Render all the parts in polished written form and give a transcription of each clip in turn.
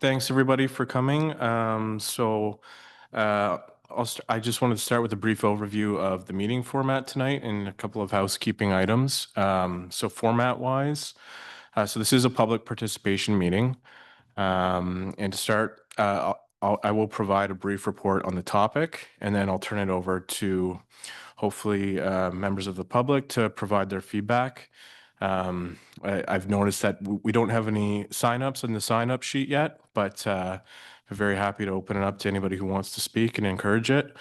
Thanks everybody for coming. Uh, I just wanted to start with a brief overview of the meeting format tonight and a couple of housekeeping items. So format wise, so this is a public participation meeting. And to start, I will provide a brief report on the topic, and then I'll turn it over to hopefully members of the public to provide their feedback. I've noticed that we don't have any signups in the sign-up sheet yet, but I'm very happy to open it up to anybody who wants to speak and encourage it.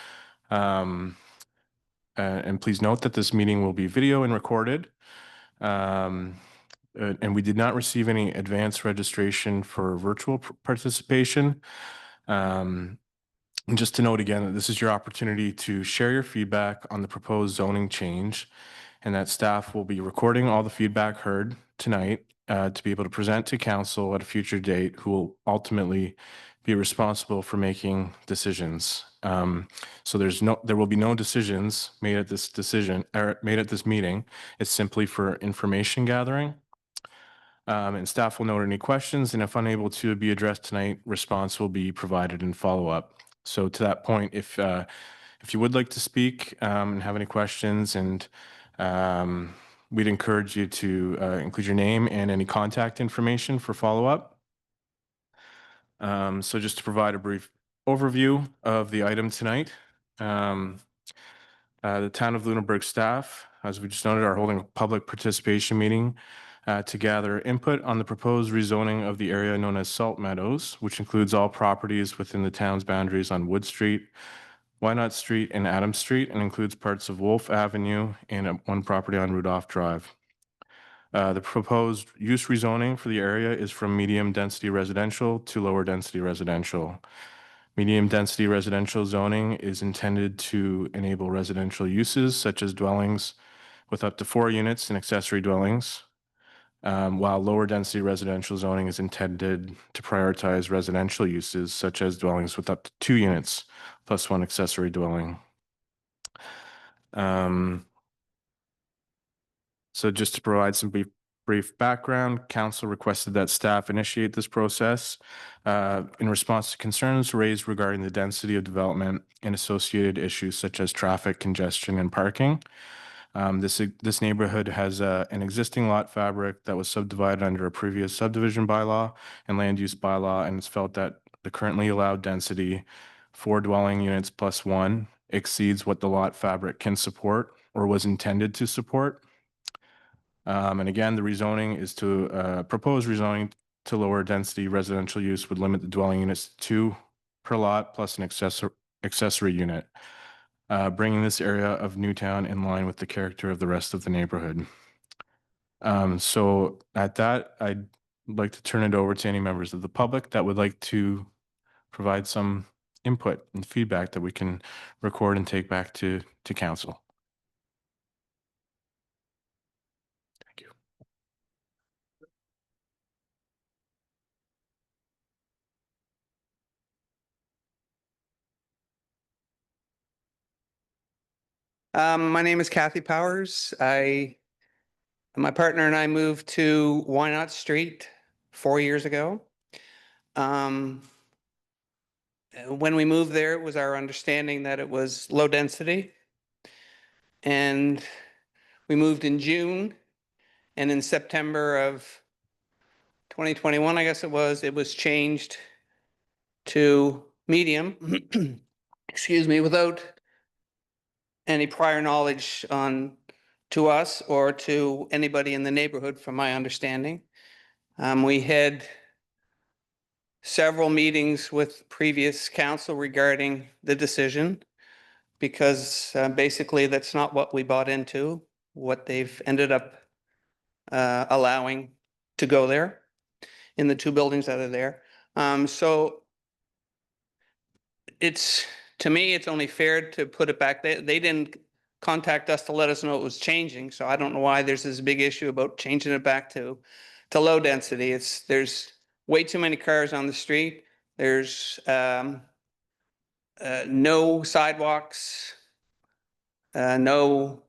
And please note that this meeting will be video and recorded. And we did not receive any advance registration for virtual participation. And just to note again that this is your opportunity to share your feedback on the proposed zoning change, and that staff will be recording all the feedback heard tonight to be able to present to council at a future date, who will ultimately be responsible for making decisions. So there will be no decisions made at this meeting. It's simply for information gathering. And staff will note any questions, and if unable to be addressed tonight, response will be provided in follow-up. So to that point, if you would like to speak and have any questions, and we'd encourage you to include your name and any contact information for follow-up. So just to provide a brief overview of the item tonight, the town of Lunenburg staff, as we just noted, are holding a public participation meeting to gather input on the proposed rezoning of the area known as Salt Meadows, which includes all properties within the town's boundaries on Wood Street, Whynacht Street, and Adams Street, and includes parts of Wolff Avenue and one property on Rudolf Drive. The proposed use rezoning for the area is from medium density residential to lower density residential. Medium density residential zoning is intended to enable residential uses such as dwellings with up to 4 units and accessory dwellings, while lower density residential zoning is intended to prioritize residential uses such as dwellings with up to 2 units plus 1 accessory dwelling. So just to provide some brief background, council requested that staff initiate this process in response to concerns raised regarding the density of development and associated issues such as traffic congestion and parking. This neighborhood has an existing lot fabric that was subdivided under a previous subdivision bylaw and land use bylaw, and it's felt that the currently allowed density, 4 dwelling units plus 1, exceeds what the lot fabric can support or was intended to support. And again, the rezoning is to propose rezoning to lower density residential use would limit the dwelling units to 2 per lot plus an accessory unit, bringing this area of Newtown in line with the character of the rest of the neighborhood. So at that, I'd like to turn it over to any members of the public that would like to provide some input and feedback that we can record and take back to council. Thank you. My name is Kathy Powers. My partner and I moved to Whynacht Street 4 years ago. When we moved there, it was our understanding that it was low density. And we moved in June, and in September of 2021, I guess it was changed to medium, excuse me, without any prior knowledge to us or to anybody in the neighborhood, from my understanding. We had several meetings with previous council regarding the decision, because basically that's not what we bought into, what they've ended up allowing to go there in the 2 buildings that are there. So to me, it's only fair to put it back. They didn't contact us to let us know it was changing, so I don't know why there's this big issue about changing it back to low density. There's way too many cars on the street. There's no sidewalks, no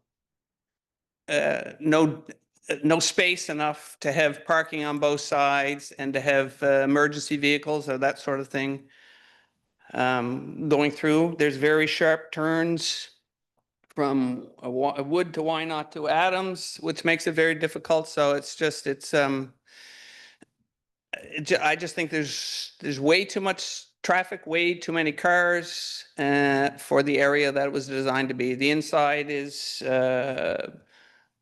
no space enough to have parking on both sides and to have emergency vehicles or that sort of thing going through. There's very sharp turns from Wood to Whynacht to Adams, which makes it very difficult. So it's just, I just think there's way too much traffic, way too many cars for the area that it was designed to be. The inside is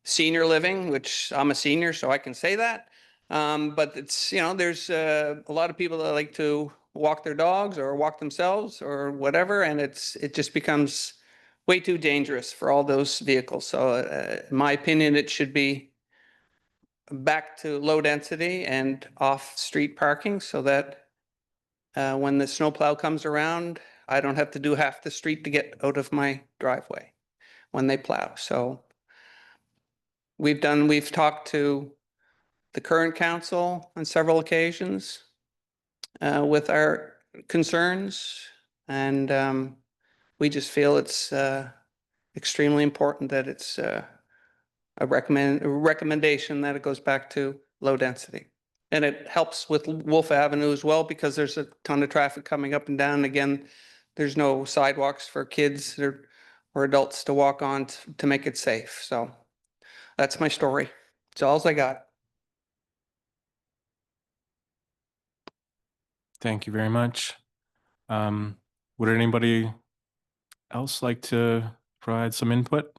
senior living, which I'm a senior, so I can say that. But it's, there's a lot of people that like to walk their dogs or walk themselves or whatever, and it just becomes way too dangerous for all those vehicles. So in my opinion, it should be back to low density and off-street parking so that when the snowplow comes around, I don't have to do half the street to get out of my driveway when they plow. So we've talked to the current council on several occasions with our concerns, and we just feel it's extremely important that it's a recommendation that it goes back to low density. And it helps with Wolff Avenue as well because there's a ton of traffic coming up and down. Again, there's no sidewalks for kids or adults to walk on to make it safe. So that's my story. It's all I got. Thank you very much. Would anybody else like to provide some input?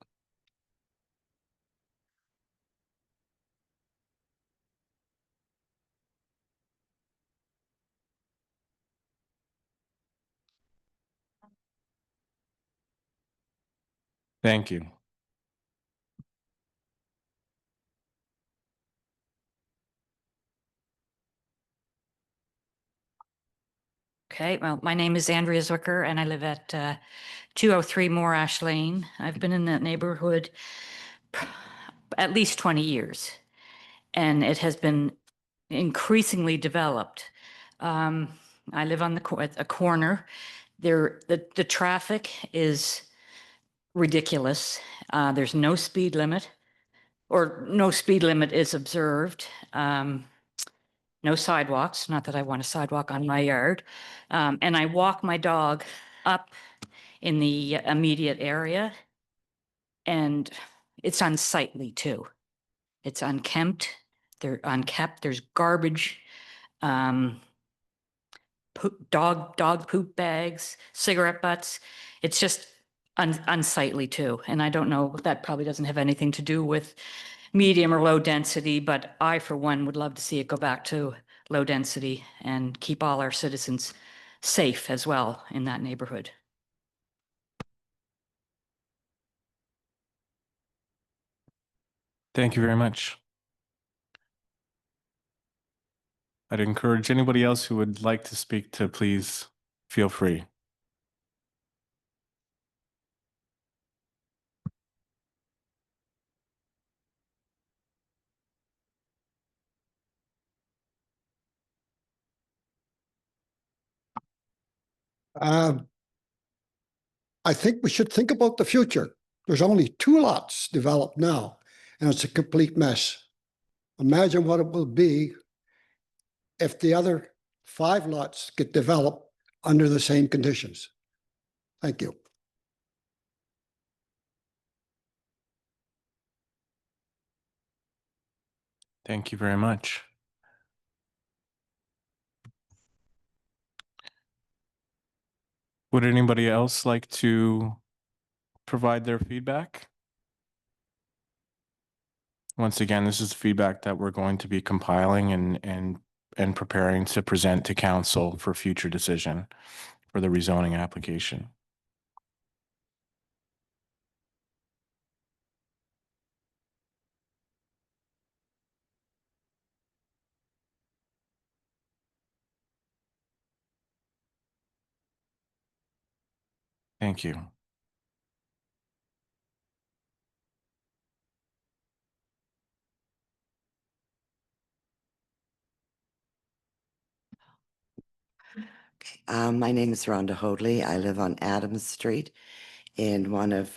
Thank you. Okay, well, my name is Andrea Zucker and I live at 203 Morash Lane. I've been in that neighborhood at least 20 years, and it has been increasingly developed. I live on a corner. The traffic is ridiculous. There's no speed limit, or no speed limit is observed. No sidewalks, not that I want a sidewalk on my yard. And I walk my dog up in the immediate area, and it's unsightly too. It's unkempt. They're unkept. There's garbage, dog poop bags, cigarette butts. It's just unsightly too. And I don't know, that probably doesn't have anything to do with medium or low density, but I, for one, would love to see it go back to low density and keep all our citizens safe as well in that neighborhood. Thank you very much. I'd encourage anybody else who would like to speak to please feel free. I think we should think about the future. There's only 2 lots developed now, and it's a complete mess. Imagine what it will be if the other 5 lots get developed under the same conditions. Thank you. Thank you very much. Would anybody else like to provide their feedback? Once again, this is feedback that we're going to be compiling and preparing to present to council for future decision for the rezoning application. Thank you. My name is Rhonda Hoadley. I live on Adams Street in one of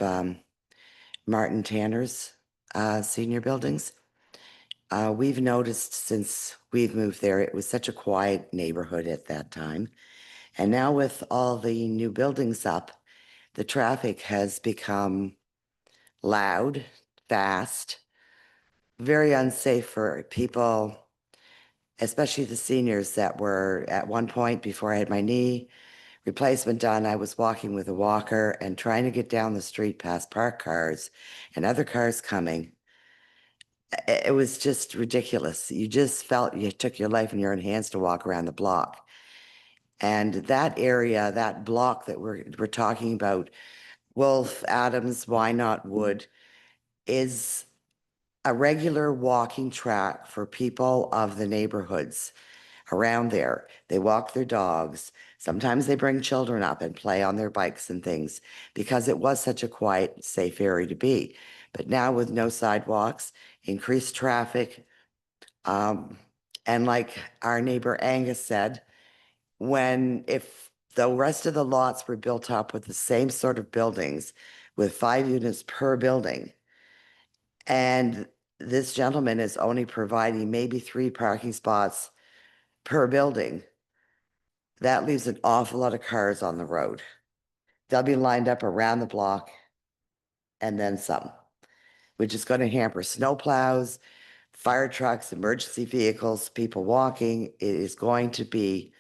Martin Tanner's senior buildings. We've noticed since we've moved there, it was such a quiet neighborhood at that time. And now with all the new buildings up, the traffic has become loud, fast, very unsafe for people, especially the seniors that were at one point before I had my knee replacement done. I was walking with a walker and trying to get down the street past parked cars and other cars coming. It was just ridiculous. You just felt you took your life in your own hands to walk around the block. And that area, that block that we're talking about, Wolff, Adams, Whynacht, Wood, is a regular walking track for people of the neighborhoods around there. They walk their dogs. Sometimes they bring children up and play on their bikes and things because it was such a quiet, safe area to be. But now with no sidewalks, increased traffic, and like our neighbor Angus said, if the rest of the lots were built up with the same sort of buildings with 5 units per building, and this gentleman is only providing maybe 3 parking spots per building, that leaves an awful lot of cars on the road. They'll be lined up around the block and then some, which is going to hamper snowplows, fire trucks, emergency vehicles, people walking. It is going to be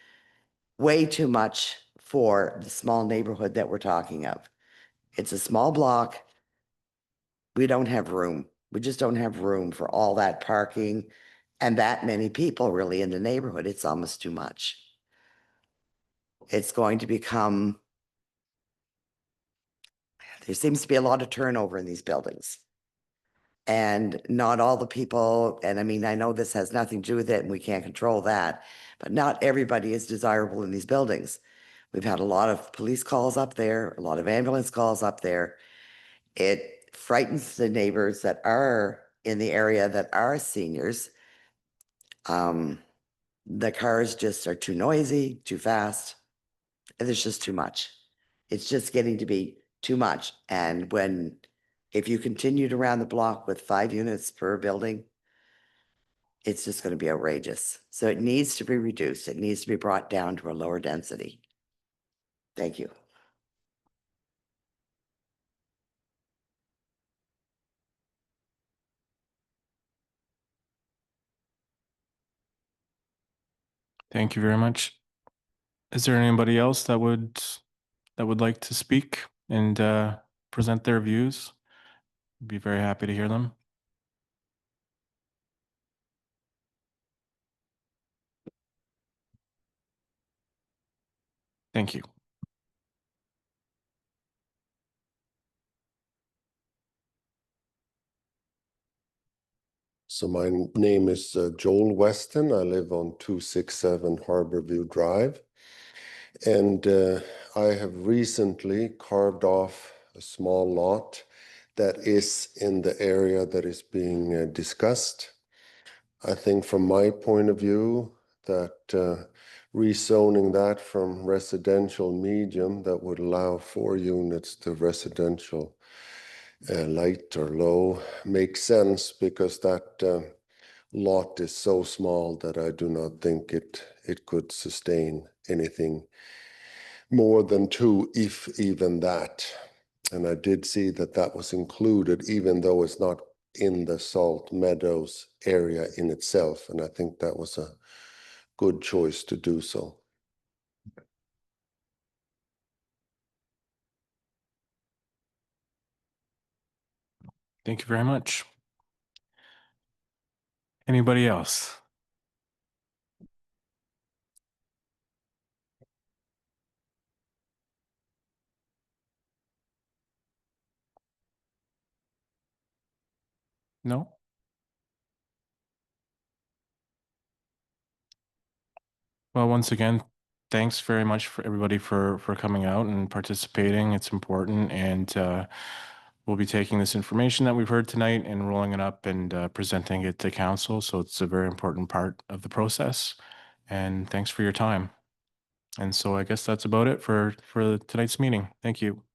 way too much for the small neighborhood that we're talking of. It's a small block. We don't have room. We just don't have room for all that parking and that many people really in the neighborhood. It's almost too much. It's going to become, there seems to be a lot of turnover in these buildings. And not all the people, and I mean, I know this has nothing to do with it and we can't control that, but not everybody is desirable in these buildings. We've had a lot of police calls up there, a lot of ambulance calls up there. It frightens the neighbors that are in the area that are seniors. The cars just are too noisy, too fast. And there's just too much. It's just getting to be too much. And if you continued around the block with 5 units per building, it's just going to be outrageous. So it needs to be reduced. It needs to be brought down to a lower density. Thank you. Thank you very much. Is there anybody else that would like to speak and present their views? I'd be very happy to hear them. Thank you. So my name is Joel Weston. I live on 267 Harborview Drive. And I have recently carved off a small lot that is in the area that is being discussed. I think from my point of view that rezoning that from residential medium that would allow 4 units to residential light or low makes sense, because that lot is so small that I do not think it could sustain anything more than 2, if even that. And I did see that was included, even though it's not in the Salt Meadows area in itself. And I think that was a good choice to do so. Thank you very much. Anybody else? No? Well, once again, thanks very much for everybody for coming out and participating. It's important, and we'll be taking this information that we've heard tonight and rolling it up and presenting it to council. So it's a very important part of the process. And thanks for your time. And so I guess that's about it for tonight's meeting. Thank you.